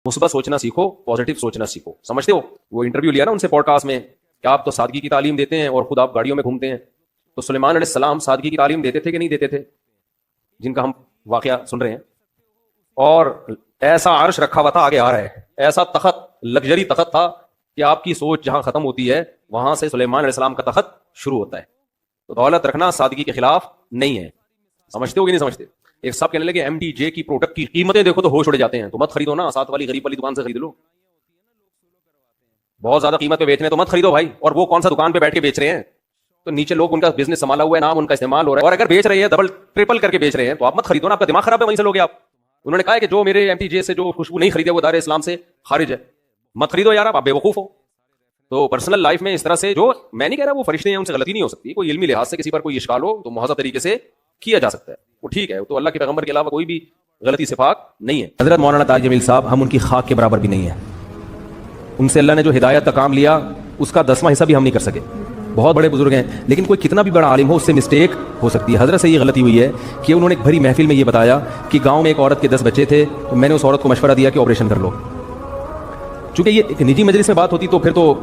مثبت سوچنا سیکھو، پازیٹیو سوچنا سیکھو. سمجھتے ہو وہ انٹرویو لیا نا ان سے پوڈ کاسٹ میں کہ آپ تو سادگی کی تعلیم دیتے ہیں اور خود آپ گاڑیوں میں گھومتے ہیں. تو سلیمان علیہ السلام سادگی کی تعلیم دیتے تھے کہ نہیں دیتے تھے، جن کا ہم واقعہ سن رہے ہیں؟ اور ایسا عرش رکھا ہوا تھا، آگے آ رہا ہے، ایسا تخت، لگژری تخت تھا کہ آپ کی سوچ جہاں ختم ہوتی ہے وہاں سے سلیمان علیہ السلام کا تخت شروع ہوتا ہے. تو دولت رکھنا سادگی کے خلاف نہیں ہے. سمجھتے ہو کہ نہیں سمجھتے؟ ایک صاحب کہنے لگے MDJ کی پروڈکٹ کی قیمتیں دیکھو تو ہوش اڑ جاتے ہیں. تو مت خریدو نا، ساتھ والی غریب والی دکان سے خرید لو. بہت زیادہ قیمت پہ بیچ رہے ہیں تو مت خریدو بھائی. اور وہ کون سا دکان پہ بیٹھ کے بیچ رہے ہیں؟ تو نیچے لوگ ان کا بزنس سنبھالا ہوا ہے، نام ان کا استعمال ہو رہا ہے، اور اگر بیچ رہے ہیں ڈبل ٹرپل کر کے بیچ رہے ہیں تو آپ مت خریدو نا. آپ کا دماغ خراب ہے، وہیں سے لوگے آپ. انہوں نے کہا ہے کہ جو میرے MDJ سے جو خوشبو نہیں خریدے وہ دار اسلام سے خارج ہے. مت خریدو یار، آپ بے وقوف ہو. تو پرسنل لائف میں اس طرح سے، جو میں نہیں کہہ رہا وہ فرشتے ہیں ان سے غلطی نہیں ہو سکتی، کوئی علمی لحاظ سے کسی پر کوئی اشکال ہو تو مہذب طریقے سے کیا جا سکتا ہے، وہ ٹھیک ہے. تو اللہ کے پیغمبر کے علاوہ کوئی بھی غلطی سے پاک نہیں ہے. حضرت مولانا طارق جمیل صاحب، ہم ان کی خاک کے برابر بھی نہیں ہیں. ان سے اللہ نے جو ہدایت کا کام لیا اس کا 10واں حصہ بھی ہم نہیں کر سکے. بہت بڑے بزرگ ہیں، لیکن کوئی کتنا بھی بڑا عالم ہو اس سے مسٹیک ہو سکتی ہے. حضرت سے یہ غلطی ہوئی ہے کہ انہوں نے ایک بھری محفل میں یہ بتایا کہ گاؤں میں ایک عورت کے 10 بچے تھے، تو میں نے اس عورت کو مشورہ دیا کہ آپریشن کر لو. چونکہ یہ ایک نجی مجلس میں بات ہوتی تو پھر تو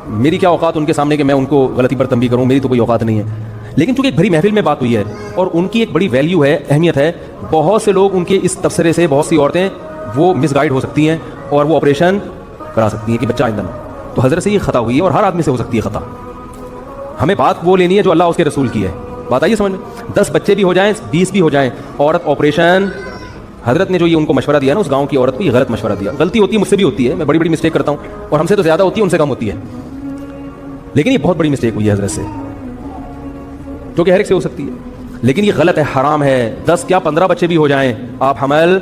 میری کیا اوقات ان کے سامنے کہ میں ان کو غلطی پر تنبیہ کروں، میری تو کوئی اوقات نہیں ہے. لیکن چونکہ ایک بڑی محفل میں بات ہوئی ہے اور ان کی ایک بڑی ویلیو ہے، اہمیت ہے، بہت سے لوگ ان کے اس تبصرے سے، بہت سی عورتیں وہ مس گائیڈ ہو سکتی ہیں اور وہ آپریشن کرا سکتی ہیں کہ بچہ آئندہ. تو حضرت سے یہ خطا ہوئی ہے اور ہر آدمی سے ہو سکتی ہے خطا. ہمیں بات وہ لینی ہے جو اللہ اس کے رسول کی ہے. بات آئیے سمجھ میں. 10 بچے بھی ہو جائیں، 20 بھی ہو جائیں، عورت آپریشن. حضرت نے جو یہ ان کو مشورہ دیا نا، اس گاؤں کی عورت کو یہ غلط مشورہ دیا. غلطی ہوتی ہے، مجھ سے بھی ہوتی ہے، میں بڑی بڑی مسٹیک کرتا ہوں، اور ہم سے تو زیادہ ہوتی ہے، ان سے کم ہوتی ہے. لیکن یہ بہت بڑی مسٹیک ہوئی ہے حضرت سے، جو کہ ہر ایک سے ہو سکتی ہے. لیکن یہ غلط ہے، حرام ہے. 10 کیا 15 بچے بھی ہو جائیں، آپ حمل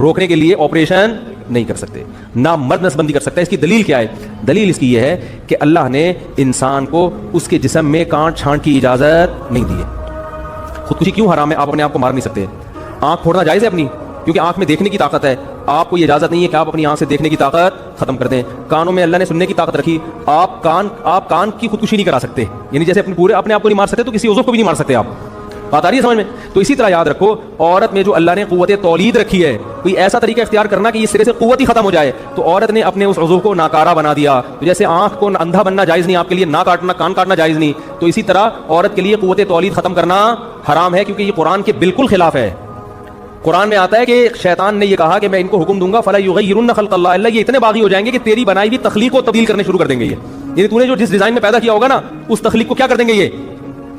روکنے کے لیے آپریشن نہیں کر سکتے، نہ مرد نس بندی کر سکتا ہے. اس کی دلیل کیا ہے؟ دلیل اس کی یہ ہے کہ اللہ نے انسان کو اس کے جسم میں کانٹ چھانٹ کی اجازت نہیں دی ہے. خودکشی کیوں حرام ہے؟ آپ اپنے آپ کو مار نہیں سکتے. آنکھ پھوڑنا جائز ہے اپنی، کیونکہ آنکھ میں دیکھنے کی طاقت ہے. آپ کو یہ اجازت نہیں ہے کہ آپ اپنی آنکھ سے دیکھنے کی طاقت ختم کر دیں. کانوں میں اللہ نے سننے کی طاقت رکھی، آپ کان کی خودکشی نہیں کرا سکتے. یعنی جیسے اپنے آپ کو نہیں مار سکتے تو کسی عضو کو بھی نہیں مار سکتے آپ. بات آ رہی ہے سمجھ میں؟ تو اسی طرح یاد رکھو، عورت میں جو اللہ نے قوت تولید رکھی ہے، کوئی ایسا طریقہ اختیار کرنا کہ یہ سرے سے قوت ہی ختم ہو جائے، تو عورت نے اپنے اس عضو کو ناکارہ بنا دیا. تو جیسے آنکھ کو اندھا بننا جائز نہیں آپ کے لیے، نہ کاٹنا، کان کاٹنا جائز نہیں، تو اسی طرح عورت کے لیے قوت تولید ختم کرنا حرام ہے، کیونکہ یہ قرآن کے بالکل خلاف ہے. قرآن میں آتا ہے کہ شیطان نے یہ کہا کہ میں ان کو حکم دوں گا فلا یغیرن خلق اللہ، اللہ یہ اتنے باغی ہو جائیں گے کہ تیری بنائی ہوئی تخلیق کو تبدیل کرنے شروع کر دیں گے. یعنی تو نے جو جس ڈیزائن میں پیدا کیا ہوگا نا، اس تخلیق کو کیا کر دیں گے یہ.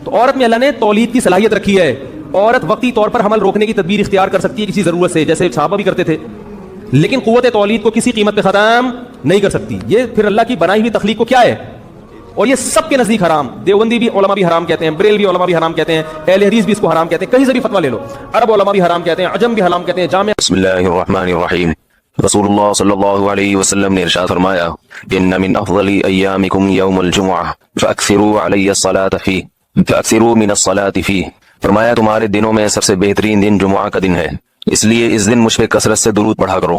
تو عورت میں اللہ نے تولید کی صلاحیت رکھی ہے. عورت وقتی طور پر حمل روکنے کی تدبیر اختیار کر سکتی ہے کسی ضرورت سے، جیسے صحابہ بھی کرتے تھے، لیکن قوت تولید کو کسی قیمت پہ ختم نہیں کر سکتی. یہ پھر اللہ کی بنائی ہوئی تخلیق کو کیا ہے، اور یہ سب کے نزدیک حرام. دیوبندی بھی علماء بھی حرام کہتے ہیں، بریلوی علماء بھی حرام کہتے ہیں، اہل حدیث بھی اس کو حرام کہتے ہیں، کہیں سے بھی فتویٰ لے لو. عرب علماء بھی حرام کہتے ہیں، عجم بھی حرام کہتے ہیں. جامع بسم اللہ الرحمن الرحیم. رسول اللہ صلی اللہ علیہ وسلم نے ارشاد فرمایا، ان من افضل ایامکم یوم الجمعہ فاکثروا علی الصلاۃ فیہ فاکثروا من الصلاۃ فیہ. فرمایا تمہارے دنوں میں سب سے بہترین دن جمعہ کا دن ہے، اس لیے اس دن مجھ پہ کثرت سے درود پڑھا کرو.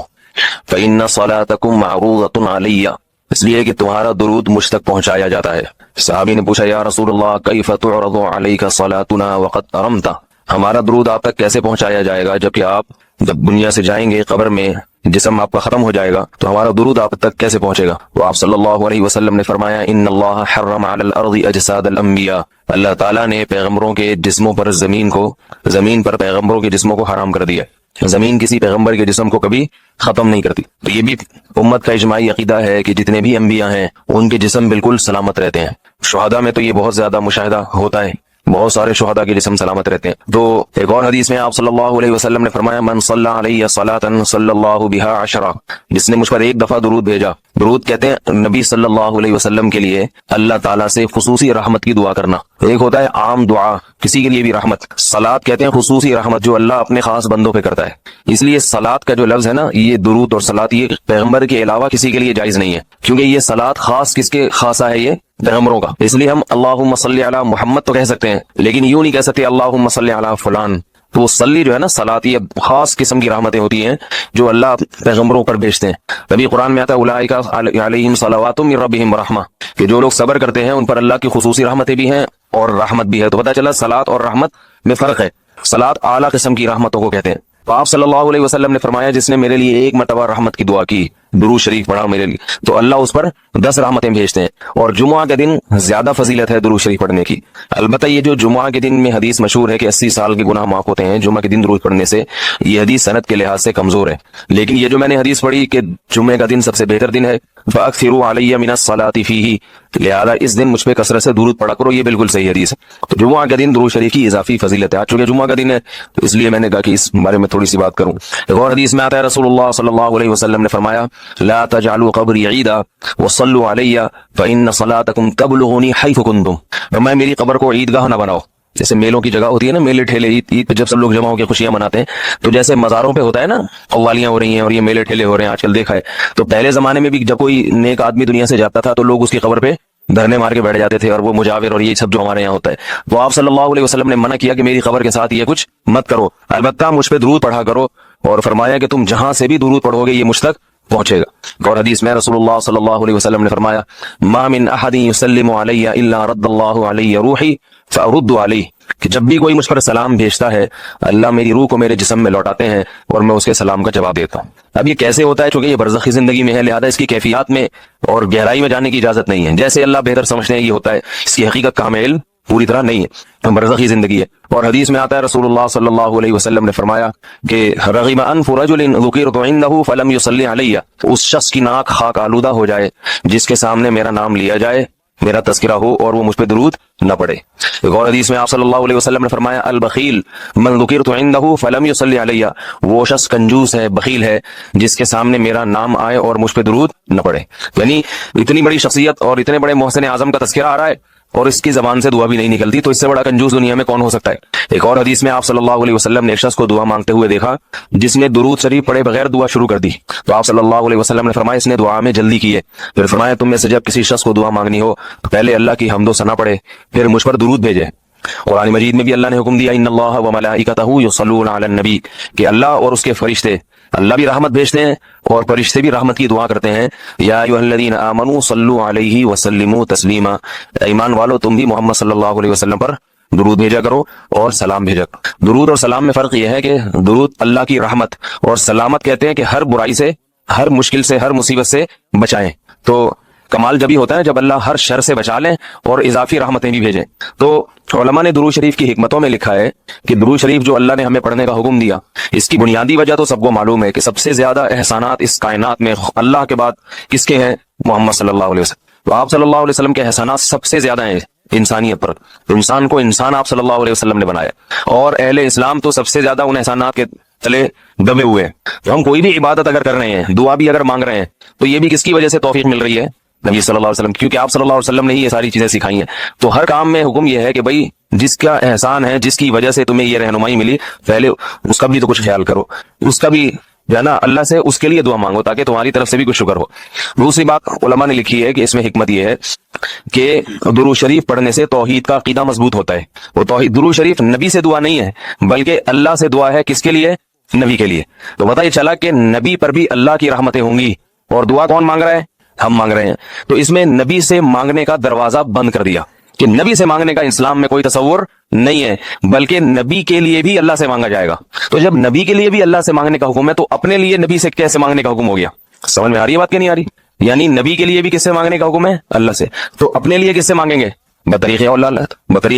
فإن صلاتکم معروضۃ علی، اس لیے کہ تمہارا درود مجھ تک پہنچایا جاتا ہے. صحابی نے پوچھا، یا رسول اللہ کیف تعرض علیک صلاتنا وقد ارمت، ہمارا درود آپ تک کیسے پہنچایا جائے گا جبکہ آپ جب دنیا سے جائیں گے، قبر میں جسم آپ کا ختم ہو جائے گا، تو ہمارا درود آپ تک کیسے پہنچے گا؟ تو آپ صلی اللہ علیہ وسلم نے فرمایا، ان اللہ حرم علی الارض اجساد الانبیاء، اللہ تعالیٰ نے پیغمبروں کے جسموں پر زمین پر پیغمبروں کے جسموں کو حرام کر دیا. زمین کسی پیغمبر کے جسم کو کبھی ختم نہیں کرتی. تو یہ بھی امت کا اجماعی عقیدہ ہے کہ جتنے بھی انبیاء ہیں ان کے جسم بالکل سلامت رہتے ہیں. شہداء میں تو یہ بہت زیادہ مشاہدہ ہوتا ہے، بہت سارے شہداء کے جسم سلامت رہتے ہیں. تو ایک اور حدیث میں آپ صلی اللہ علیہ وسلم نے فرمایا، من صلی علیہ صلاۃ صلی اللہ بہا عشرہ، جس نے مجھ پر ایک دفعہ درود بھیجا. درود کہتے ہیں نبی صلی اللہ علیہ وسلم کے لیے اللہ تعالیٰ سے خصوصی رحمت کی دعا کرنا. ایک ہوتا ہے عام دعا، کسی کے لیے بھی رحمت. صلاۃ کہتے ہیں خصوصی رحمت جو اللہ اپنے خاص بندوں پہ کرتا ہے. اس لیے صلاۃ کا جو لفظ ہے نا، یہ درود اور صلاۃ یہ پیغمبر کے علاوہ کسی کے لیے جائز نہیں ہے، کیونکہ یہ صلاۃ خاص کس کے خاصہ ہے؟ یہ پیغمبروں کا. اس لیے ہم اللہم صلی علی محمد تو کہہ سکتے ہیں، لیکن یوں نہیں کہہ سکتے اللہم صلی علی فلان. تو وہ صلی جو ہے نا، صلاۃ، یہ خاص قسم کی رحمتیں ہوتی ہیں جو اللہ پیغمبروں پر بھیجتے ہیں. تبھی قرآن میں آتا ہے اولئک علیہم صلوات من ربہم رحمہ، کہ جو لوگ صبر کرتے ہیں ان پر اللہ کی خصوصی رحمتیں بھی ہیں اور رحمت بھی ہے. تو پتہ چلا صلاۃ اور رحمت میں فرق ہے. صلاۃ اعلیٰ قسم کی رحمتوں کو کہتے ہیں، تو آپ صلی اللہ علیہ وسلم نے فرمایا جس نے میرے لیے ایک مرتبہ رحمت کی دعا کی, درود شریف پڑھا میرے لیے, تو اللہ اس پر 10 رحمتیں بھیجتے ہیں. اور جمعہ کے دن زیادہ فضیلت ہے درود شریف پڑھنے کی. البتہ یہ جو جمعہ کے دن میں حدیث مشہور ہے کہ 80 سال کے گناہ معاف ہوتے ہیں جمعہ کے دن درود پڑھنے سے, یہ حدیث سند کے لحاظ سے کمزور ہے. لیکن یہ جو میں نے حدیث پڑھی کہ جمعہ کا دن سب سے بہتر دن ہے, فَأَكْثِرُوا عَلَيَّ مِنَ الصَّلَاةِ فِيهِ, لہذا اس دن مجھ پہ کثرت سے درود پڑھا کرو, یہ بالکل صحیح حدیث ہے. تو جمعہ کا دن درود شریف کی اضافی فضیلت ہے. آج چونکہ جمعہ کا دن ہے تو اس لیے میں نے کہا کہ اس بارے میں تھوڑی سی بات کروں. ایک اور حدیث میں آتا ہے رسول اللہ صلی اللہ علیہ وسلم نے فرمایا, لا تجعلوا قبری عیدا وصلوا علی فإن صلاتکم تبلغنی حیث کنتم, میں میری قبر کو عیدگاہ نہ بناؤ. جیسے میلوں کی جگہ ہوتی ہے نا, میلے ٹھیلے, عید پہ جب سب لوگ جمع ہو کے خوشیاں مناتے ہیں, تو جیسے مزاروں پہ ہوتا ہے نا قوالیاں ہو رہی ہیں اور یہ میلے ٹھیلے ہو رہے ہیں آج کل دیکھا ہے, تو پہلے زمانے میں بھی جب کوئی نیک آدمی دنیا سے جاتا تھا تو لوگ اس کی قبر پہ دھرنے مار کے بیٹھ جاتے تھے, اور وہ مجاور اور یہ سب جو ہمارے یہاں ہوتا ہے. تو آپ صلی اللہ علیہ وسلم نے منع کیا کہ میری قبر کے ساتھ یہ کچھ مت کرو, البتہ مجھ پہ درود پڑھا کرو, اور فرمایا کہ تم جہاں سے بھی درود پڑھو گے یہ مجھ تک پہنچے گا. اور حدیث میں رسول اللہ صلی اللہ علیہ وسلم نے فرمایا, ما من احد یسلم علی الا رد اللہ علی روحی فارد علیہ, کہ جب بھی کوئی مجھ پر سلام بھیجتا ہے اللہ میری روح کو میرے جسم میں لوٹاتے ہیں اور میں اس کے سلام کا جواب دیتا ہوں. اب یہ کیسے ہوتا ہے, چونکہ یہ برزخی زندگی میں ہے, لہذا اس کی کیفیات میں اور گہرائی میں جانے کی اجازت نہیں ہے. جیسے اللہ بہتر سمجھتے ہیں یہ ہوتا ہے, اس کی حقیقت کا ہمیں علم پوری طرح نہیں ہے, برزخی زندگی ہے. اور حدیث میں آتا ہے رسول اللہ صلی اللہ علیہ وسلم نے فرمایا کہ رغم انف رجل ذکرت عنده فلم يصلی علی, اس شخص کی ناک خاک آلودہ ہو جائے جس کے سامنے میرا نام لیا جائے, میرا تذکرہ ہو, اور وہ مجھ پہ درود نہ پڑے. ایک اور حدیث میں آپ صلی اللہ علیہ وسلم نے فرمایا, البخیل من ذکرت عنده فلم يصلی علی, وہ شخص کنجوس ہے, بخیل ہے, جس کے سامنے میرا نام آئے اور مجھ پہ درود نہ پڑے. یعنی اتنی بڑی شخصیت اور اتنے بڑے محسن اعظم کا تذکرہ آ رہا ہے اور اس کی زبان سے دعا بھی نہیں نکلتی, تو اس سے بڑا کنجوس دنیا میں کون ہو سکتا ہے. ایک اور حدیث میں آپ صلی اللہ علیہ وسلم نے ایک شخص کو دعا مانگتے ہوئے دیکھا جس نے درود شریف پڑھے بغیر دعا شروع کر دی, تو آپ صلی اللہ علیہ وسلم نے فرمایا اس نے دعا میں جلدی کی ہے. پھر فرمایا تم میں سے جب کسی شخص کو دعا مانگنی ہو تو پہلے اللہ کی حمد و ثنا پڑھے, پھر مجھ پر درود بھیجے. قرآن مجید میں بھی اللہ نے حکم دیا, ان اللہ وملائکتہ یصلون علی النبی, کہ اللہ اور اس کے فرشتے, اللہ بھی رحمت بھیجتے ہیں اور فرشتے بھی رحمت کی دعا کرتے ہیں. یا ایھا الذین آمنوا صلوا علیہ وسلموا تسلیما, ایمان والو تم بھی محمد صلی اللہ علیہ وسلم پر درود بھیجا کرو اور سلام بھیجا کرو. درود اور سلام میں فرق یہ ہے کہ درود اللہ کی رحمت, اور سلامت کہتے ہیں کہ ہر برائی سے, ہر مشکل سے, ہر مصیبت سے بچائیں. تو کمال جبھی ہوتا ہے جب اللہ ہر شر سے بچا لیں اور اضافی رحمتیں بھی بھیجیں. تو علماء نے درود شریف کی حکمتوں میں لکھا ہے کہ درود شریف جو اللہ نے ہمیں پڑھنے کا حکم دیا, اس کی بنیادی وجہ تو سب کو معلوم ہے کہ سب سے زیادہ احسانات اس کائنات میں اللہ کے بعد کس کے ہیں, محمد صلی اللہ علیہ وسلم. تو آپ صلی اللہ علیہ وسلم کے احسانات سب سے زیادہ ہیں انسانیت پر. انسان کو انسان آپ صلی اللہ علیہ وسلم نے بنایا, اور اہل اسلام تو سب سے زیادہ ان احسانات کے تلے دبے ہوئے ہیں. تو ہم کوئی بھی عبادت اگر کر رہے ہیں, دعا بھی اگر مانگ رہے ہیں, تو یہ بھی کس کی وجہ سے توفیق مل رہی ہے, نبی صلی اللہ علیہ وسلم, کیونکہ آپ صلی اللہ علیہ وسلم نے ہی یہ ساری چیزیں سکھائی ہیں. تو ہر کام میں حکم یہ ہے کہ بھائی جس کا احسان ہے, جس کی وجہ سے تمہیں یہ رہنمائی ملی, پہلے اس کا بھی تو کچھ خیال کرو, اس کا بھی جو ہے نا اللہ سے اس کے لیے دعا مانگو تاکہ تمہاری طرف سے بھی کچھ شکر ہو. دوسری بات علماء نے لکھی ہے کہ اس میں حکمت یہ ہے کہ درود شریف پڑھنے سے توحید کا عقیدہ مضبوط ہوتا ہے. وہ توحید, درود شریف نبی سے دعا نہیں ہے بلکہ اللہ سے دعا ہے. کس کے لیے, نبی کے لیے. تو پتہ یہ چلا کہ نبی پر بھی اللہ کی رحمتیں ہوں گی, اور دعا کون مانگ رہا ہے, ہم مانگ رہے ہیں. تو اس میں نبی سے مانگنے کا دروازہ بند کر دیا کہ نبی سے مانگنے کا اسلام میں کوئی تصور نہیں ہے, بلکہ نبی کے لیے بھی اللہ سے مانگا جائے گا. تو جب نبی کے لیے بھی اللہ سے مانگنے کا حکم ہے تو اپنے لیے نبی سے کیسے مانگنے کا حکم ہو گیا؟ سمجھ میں آ رہی ہے بات کہ نہیں آ رہی؟ یعنی نبی کے لیے بھی کس سے مانگنے کا حکم ہے, اللہ سے. تو اپنے لیے کس سے مانگیں گے, بطریق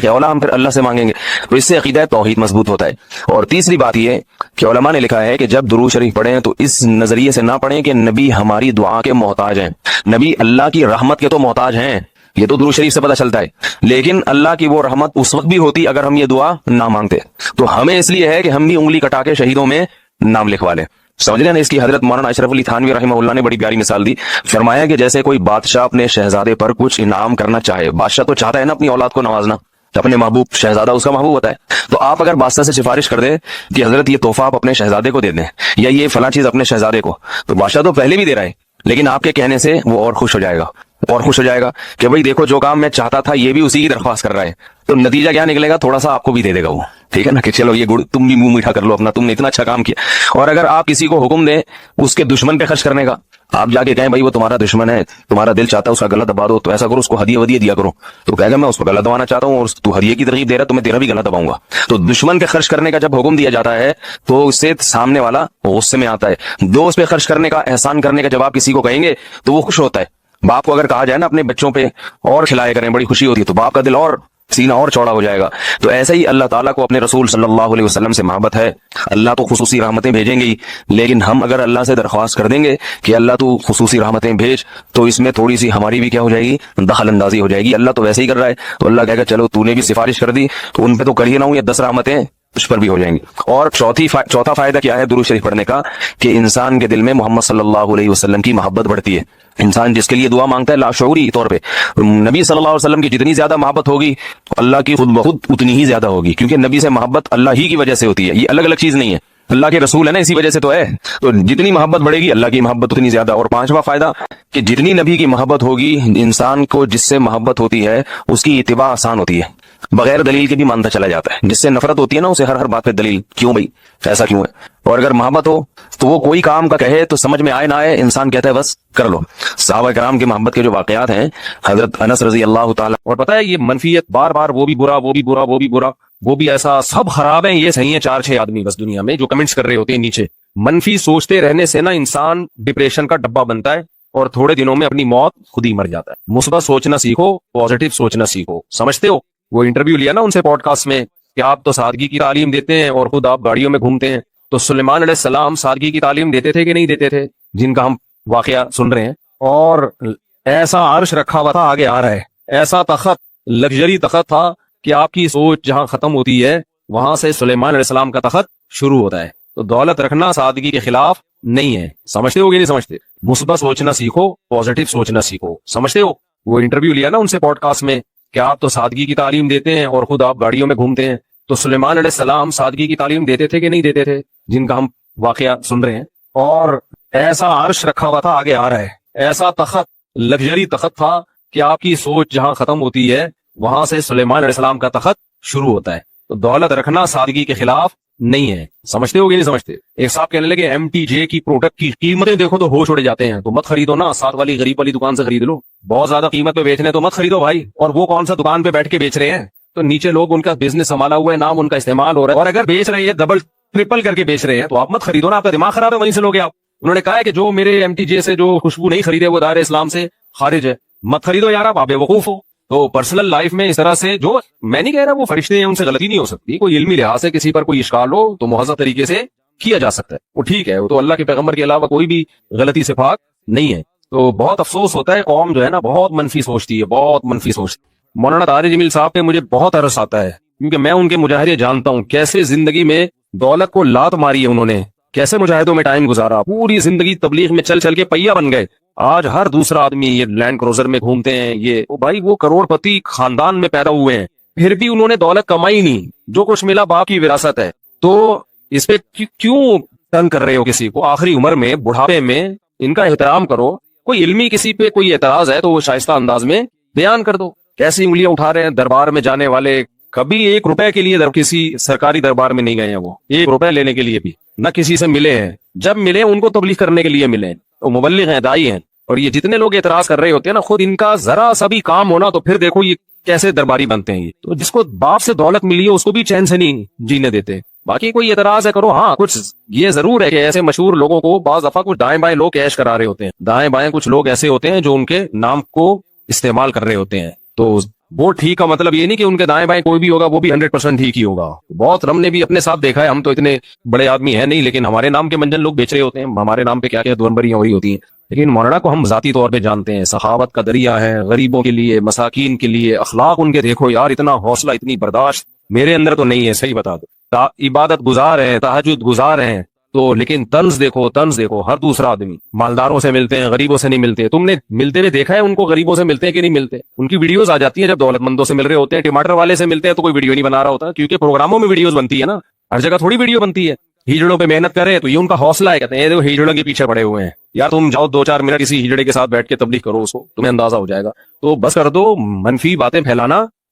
اولا ہم پھر اللہ سے مانگیں گے. تو اس سے عقیدہ توحید مضبوط ہوتا ہے. اور تیسری بات یہ کہ علماء نے لکھا ہے کہ جب درود شریف پڑھیں تو اس نظریے سے نہ پڑھیں کہ نبی ہماری دعا کے محتاج ہیں. نبی اللہ کی رحمت کے تو محتاج ہیں, یہ تو درود شریف سے پتہ چلتا ہے, لیکن اللہ کی وہ رحمت اس وقت بھی ہوتی اگر ہم یہ دعا نہ مانگتے. تو ہمیں اس لیے ہے کہ ہم بھی انگلی کٹا کے شہیدوں میں نام لکھوا لیں. سمجھ رہے ہیں نا. اس کی حضرت مولانا اشرف علی تھانوی رحمہ اللہ نے بڑی پیاری مثال دی. فرمایا کہ جیسے کوئی بادشاہ اپنے شہزادے پر کچھ انعام کرنا چاہے, بادشاہ تو چاہتا ہے نا اپنی اولاد کو نوازنا, اپنے محبوب شہزادہ اس کا محبوب ہوتا ہے. تو آپ اگر بادشاہ سے سفارش کر دیں کہ حضرت یہ تحفہ آپ اپنے شہزادے کو دے دیں, یا یہ فلاں چیز اپنے شہزادے کو, تو بادشاہ تو پہلے بھی دے رہا ہے, لیکن آپ کے کہنے سے وہ اور خوش ہو جائے گا, اور خوش ہو جائے گا کہ بھئی دیکھو جو کام میں چاہتا تھا یہ بھی اسی کی درخواست کر رہا ہے. تو نتیجہ کیا نکلے گا, تھوڑا سا آپ کو بھی دے دے گا وہ, ٹھیک ہے نا, کہ چلو یہ گڑ تم بھی منہ میٹھا کر لو اپنا, تم نے اتنا اچھا کام کیا. اور اگر آپ کسی کو حکم دیں اس کے دشمن پہ خرچ کرنے کا, آپ جا کے کہیں بھائی وہ تمہارا دشمن ہے, تمہارا دل چاہتا ہے اس کا گلا دبا دو, تو ایسا کرو اس کو ہدیہ ودیہ دیا کرو. تو کہے گا میں اس کو گلا دبانا چاہتا ہوں اور تو ہدیے کی ترغیب دے رہا ہے تو میں تیرا بھی گلا دباؤں گا. تو دشمن پہ خرچ کرنے کا جب حکم دیا جاتا ہے تو اس سے سامنے والا غصے میں آتا ہے. دوست پہ خرچ کرنے کا, احسان کرنے کا جب آپ کسی کو کہیں گے تو وہ خوش ہوتا ہے. باپ کو اگر کہا جائے نا اپنے بچوں پہ اور کھلائے کریں, بڑی خوشی ہوتی ہے, تو باپ کا دل اور سینہ اور چوڑا ہو جائے گا. تو ایسے ہی اللہ تعالیٰ کو اپنے رسول صلی اللہ علیہ وسلم سے محبت ہے. اللہ تو خصوصی رحمتیں بھیجیں گے ہی, لیکن ہم اگر اللہ سے درخواست کر دیں گے کہ اللہ تو خصوصی رحمتیں بھیج, تو اس میں تھوڑی سی ہماری بھی کیا ہو جائے گی, دخل اندازی ہو جائے گی. اللہ تو ویسے ہی کر رہا ہے, تو اللہ کہے گا چلو تو نے بھی سفارش کر دی تو ان پہ تو کر ہی نہ ہوں, یہ 10 رحمتیں اس پر بھی ہو جائیں گی. اور چوتھا فائدہ کیا ہے درود شریف پڑھنے کا, کہ انسان کے دل میں محمد صلی اللہ علیہ وسلم کی محبت بڑھتی ہے. انسان جس کے لیے دعا مانگتا ہے لاشعوری طور پہ, نبی صلی اللہ علیہ وسلم کی جتنی زیادہ محبت ہوگی اللہ کی خود بخود اتنی ہی زیادہ ہوگی, کیونکہ نبی سے محبت اللہ ہی کی وجہ سے ہوتی ہے, یہ الگ الگ چیز نہیں ہے. اللہ کے رسول ہے نا, اسی وجہ سے تو ہے. تو جتنی محبت بڑھے گی اللہ کی محبت اتنی زیادہ. اور 5واں فائدہ کہ جتنی نبی کی محبت ہوگی, انسان کو جس سے محبت ہوتی ہے اس کی اتباع آسان ہوتی ہے, بغیر دلیل کے بھی مانتا چلا جاتا ہے. جس سے نفرت ہوتی ہے نا اسے ہر بات پہ دلیل, کیوں بھائی ایسا کیوں ہے. اور اگر محبت ہو تو وہ کوئی کام کا کہے تو سمجھ میں آئے نہ آئے انسان کہتا ہے بس کر لو. صحابہ کرام کی محبت کے جو واقعات ہیں, حضرت انس رضی اللہ تعالیٰ, اور پتہ ہے یہ منفیت بار بار وہ بھی برا وہ بھی برا وہ بھی برا وہ بھی ایسا, سب خراب ہیں یہ صحیح ہیں 4-6 آدمی بس دنیا میں جو کمنٹس کر رہے ہوتے ہیں نیچے. منفی سوچتے رہنے سے نا انسان ڈپریشن کا ڈبہ بنتا ہے اور تھوڑے دنوں میں اپنی موت خود ہی مر جاتا ہے. مثبت سوچنا سیکھو, پازیٹیو سوچنا سیکھو. سمجھتے ہو وہ انٹرویو لیا نا ان سے پوڈ کاسٹ میں کہ آپ تو سادگی کی تعلیم دیتے ہیں اور خود آپ گاڑیوں میں گھومتے ہیں, تو سلیمان علیہ السلام سادگی کی تعلیم دیتے تھے کہ نہیں دیتے تھے, جن کا ہم واقعہ سن رہے ہیں. اور ایسا عرش رکھا ہوا تھا, آگے آ رہا ہے, ایسا تخت, لگژری تخت تھا کہ آپ کی سوچ جہاں ختم ہوتی ہے وہاں سے سلیمان علیہ السلام کا تخت شروع ہوتا ہے. تو دولت رکھنا سادگی کے خلاف نہیں ہے. سمجھتے ہو کہ نہیں سمجھتے؟ مثبت سوچنا سیکھو, پازیٹیو سوچنا سیکھو. سمجھتے ہو وہ انٹرویو لیا نا ان سے پوڈ کاسٹ میں کہ آپ تو سادگی کی تعلیم دیتے ہیں اور خود آپ گاڑیوں میں گھومتے ہیں, تو سلیمان علیہ السلام سادگی کی تعلیم دیتے تھے کہ نہیں دیتے تھے, جن کا ہم واقعہ سن رہے ہیں. اور ایسا عرش رکھا ہوا تھا, آگے آ رہا ہے, ایسا تخت, لگژری تخت تھا کہ آپ کی سوچ جہاں ختم ہوتی ہے وہاں سے سلیمان علیہ السلام کا تخت شروع ہوتا ہے. تو دولت رکھنا سادگی کے خلاف نہیں ہے. سمجھتے ہو کہ نہیں سمجھتے؟ ایک صاحب کہنے لگے MTJ کی پروڈکٹ کی قیمتیں دیکھو تو ہوش اڑ جاتے ہیں, تو مت خریدو نا, ساتھ والی غریب والی دکان سے خرید لو. بہت زیادہ قیمت پہ بیچنے تو مت خریدو بھائی. اور وہ کون سا دکان پہ بیٹھ کے بیچ رہے ہیں, تو نیچے لوگ ان کا بزنس سنبھالا ہوا ہے, نام ان کا استعمال ہو رہا ہے, اور اگر بیچ رہے ہیں ڈبل ٹرپل کر کے بیچ رہے ہیں تو آپ مت خریدو نا, آپ کا دماغ خراب ہے, وہیں سے لوگے آپ. انہوں نے کہا ہے کہ جو میرے MTJ سے جو خوشبو نہیں خریدے وہ دائرہ اسلام سے خارج ہے. مت خریدو یار, آپ بیوقوف ہو. تو پرسنل لائف میں اس طرح سے, جو میں نہیں کہہ رہا وہ فرشتے ہیں ان سے غلطی نہیں ہو سکتی, کوئی علمی لحاظ سے کسی پر کوئی اشکال ہو تو مہذب طریقے سے کیا جا سکتا ہے, وہ ٹھیک ہے, وہ تو اللہ کے پیغمبر کے علاوہ کوئی بھی غلطی سے پاک نہیں ہے. تو بہت افسوس ہوتا ہے, قوم جو ہے نا بہت منفی سوچتی ہے, بہت منفی سوچتی ہے. مولانا طاہر جمیل صاحب پہ مجھے بہت ترس آتا ہے, کیونکہ میں ان کے مظاہرے جانتا ہوں, کیسے زندگی میں دولت کو لات ماری ہے انہوں نے, کیسے مجاہدوں میں ٹائم گزارا, پوری زندگی تبلیغ میں چل چل کے پہیا بن گئے. آج ہر دوسرا آدمی یہ لینڈ کروزر میں گھومتے ہیں, یہ بھائی وہ کروڑ پتی خاندان میں پیدا ہوئے ہیں, پھر بھی انہوں نے دولت کمائی نہیں, جو کچھ ملا باپ کی وراثت ہے. تو اس پہ کیوں تنگ کر رہے ہو کسی کو؟ آخری عمر میں, بڑھاپے میں ان کا احترام کرو. کوئی علمی کسی پہ کوئی اعتراض ہے تو وہ شائستہ انداز میں بیان کر دو. کیسی انگلیاں اٹھا رہے ہیں دربار میں جانے والے, کبھی 1 روپے کے لیے کسی سرکاری دربار میں نہیں گئے ہیں, وہ 1 روپے لینے کے لیے بھی نہ کسی سے ملے ہیں. جب ملے ان کو تبلیغ کرنے کے لیے ملے, تو مبلغ ہیں, دائی ہیں. اور یہ جتنے لوگ اعتراض کر رہے ہوتے ہیں نا, خود ان کا ذرا سا بھی کام ہونا تو پھر دیکھو یہ کیسے درباری بنتے ہیں. یہ تو جس کو باپ سے دولت ملی ہے اس کو بھی چین سے نہیں جینے دیتے. باقی کوئی اعتراض ہے کرو. ہاں کچھ یہ ضرور ہے کہ ایسے مشہور لوگوں کو بعض دفعہ کچھ دائیں بائیں لوگ کیش کرا رہے ہوتے ہیں, دائیں بائیں کچھ لوگ ایسے ہوتے ہیں جو ان کے نام کو استعمال کر رہے ہوتے ہیں. تو وہ ٹھیک کا مطلب یہ نہیں کہ ان کے دائیں بائیں کوئی بھی ہوگا وہ بھی 100% ٹھیک ہی ہوگا. بہت ہم نے بھی اپنے ساتھ دیکھا ہے, ہم تو اتنے بڑے آدمی ہیں نہیں, لیکن ہمارے نام کے منجن لوگ بیچ رہے ہوتے ہیں, ہمارے نام پہ کیا کیا دونبریاں ہو رہی ہوتی ہیں. لیکن مولانا کو ہم ذاتی طور پہ جانتے ہیں, سخاوت کا دریا ہے, غریبوں کے لیے, مساکین کے لیے, اخلاق ان کے دیکھو یار, اتنا حوصلہ, اتنی برداشت میرے اندر تو نہیں ہے, صحیح بتا دو. عبادت گزار ہیں, تہجد گزار ہیں, تو لیکن طنز دیکھو, طنز دیکھو. ہر دوسرا آدمی مالداروں سے ملتے ہیں, غریبوں سے نہیں ملتے. تم نے ملتے ہوئے دیکھا ہے ان کو غریبوں سے ملتے ہیں کہ نہیں ملتے؟ ان کی ویڈیوز آ جاتی ہیں جب دولت مندوں سے مل رہے ہوتے ہیں. ٹماٹر والے سے ملتے ہیں تو کوئی ویڈیو نہیں بنا رہا ہوتا, کیونکہ پروگراموں میں ویڈیوز بنتی ہے نا, ہر جگہ تھوڑی ویڈیو بنتی ہے. ہجڑوں پہ محنت کرے تو یہ ان کا حوصلہ ہے, کہتے ہیں دیکھو ہجڑوں کے پیچھے پڑے ہوئے ہیں. یار تم جاؤ 2-4 منٹ کسی ہجڑے کے ساتھ بیٹھ کے تبلیغ کرو, اس کو تمہیں اندازہ ہو جائے گا. تو بس کر دو, منفی باتیں پھیلانا